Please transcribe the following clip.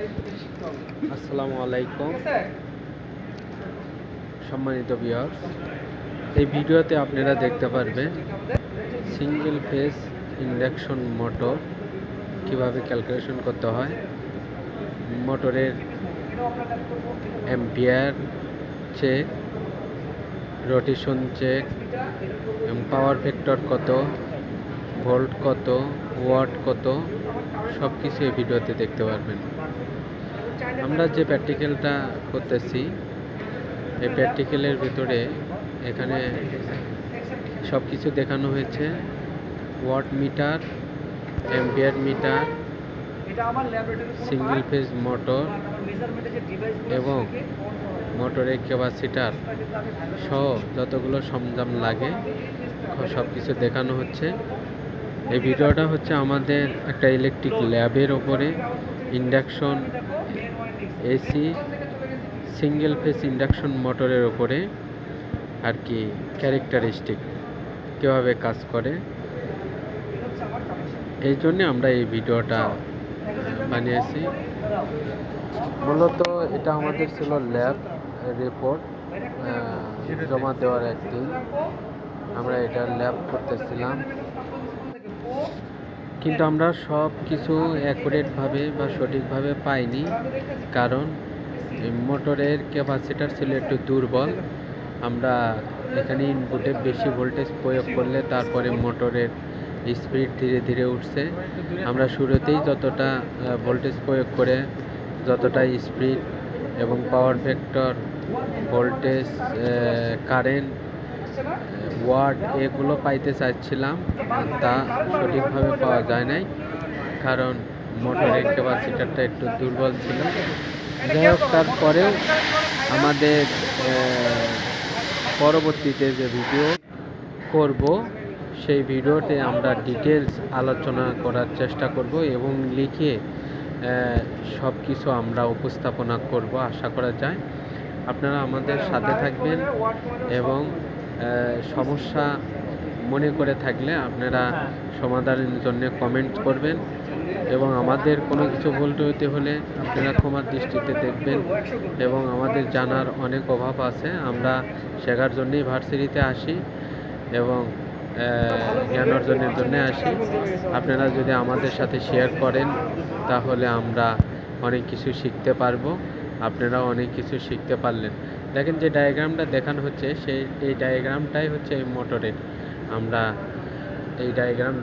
আসসালামু আলাইকুম সম্মানিত ভিউয়ার্স, এই ভিডিওতে আপনারা দেখতে পারবেন সিঙ্গেল ফেজ ইন্ডাকশন মোটর কিভাবে ক্যালকুলেশন করতে হয়, মোটরের অ্যাম্পিয়ার চেক, রোটেশন চেক এবং পাওয়ার ফ্যাক্টর কত, ভোল্ট কত, ওয়াট কত, সব কিছু এই ভিডিওতে দেখতে পারবেন। আমরা যে প্র্যাকটিক্যালটা করতেছি, এই প্র্যাকটিক্যালের ভিতরে এখানে সব কিছু দেখানো হয়েছে। Watt meter, ampere meter, single phase motor এবং মোটরের ক্যাপাসিটার সহ যতগুলো সরঞ্জাম লাগে সব কিছু দেখানো হচ্ছে। এই ভিডিওটা হচ্ছে আমাদের একটা ইলেকট্রিক ল্যাবের ওপরে induction AC single phase induction মোটরের ওপরে আর কি ক্যারেক্টারিস্টিক কীভাবে কাজ করে, এই জন্যে আমরা এই ভিডিওটা বানিয়েছি। মূলত এটা আমাদের ছিল ল্যাব রিপোর্ট জমা দেওয়ার একদিন আমরা এটা ল্যাব করতেছিলাম, কিন্তু আমরা সব কিছু অ্যাকুরেটভাবে বা সঠিকভাবে পাইনি, কারণ মোটরের ক্যাপাসিটার ছিল একটু দুর্বল। আমরা এখানে ইনপুটে বেশি ভোল্টেজ প্রয়োগ করলে তারপরে মোটরের স্পিড ধীরে ধীরে উঠছে। আমরা শুরুতেই যতটা ভোল্টেজ প্রয়োগ করে যতটা স্পিড এবং power factor, voltage, current, watt এগুলো পাইতে চাইছিলাম, তা সঠিকভাবে পাওয়া যায় নাই, কারণ মোটরের ক্যাপাসিটারটা একটু দুর্বল ছিল। যাই হোক, তারপরেও আমাদের পরবর্তীতে যে ভিডিও করব সেই ভিডিওতে আমরা ডিটেলস আলোচনা করার চেষ্টা করব এবং লিখে সব কিছু আমরা উপস্থাপনা করব, আশা করা যায়। আপনারা আমাদের সাথে থাকবেন এবং সমস্যা মনে করে থাকলে আপনারা সমাধানের জন্য কমেন্ট করবেন এবং আমাদের কোনো কিছু ভুল হতে হলে আপনারা ক্ষমার দৃষ্টিতে দেখবেন। এবং আমাদের জানার অনেক অভাব আছে, আমরা শেখার জন্যই ভার্সিটিতে আসি এবং জ্ঞান অর্জনের জন্য আসি। আপনারা যদি আমাদের সাথে শেয়ার করেন তাহলে আমরা অনেক কিছু শিখতে পারবো, আপনারা অনেক কিছু শিখতে পারলেন। দেখেন যে ডায়াগ্রামটা দেখানো হচ্ছে এই ডায়াগ্রামটাই হচ্ছে এই মোটরের। আমরা এই ডায়াগ্রাম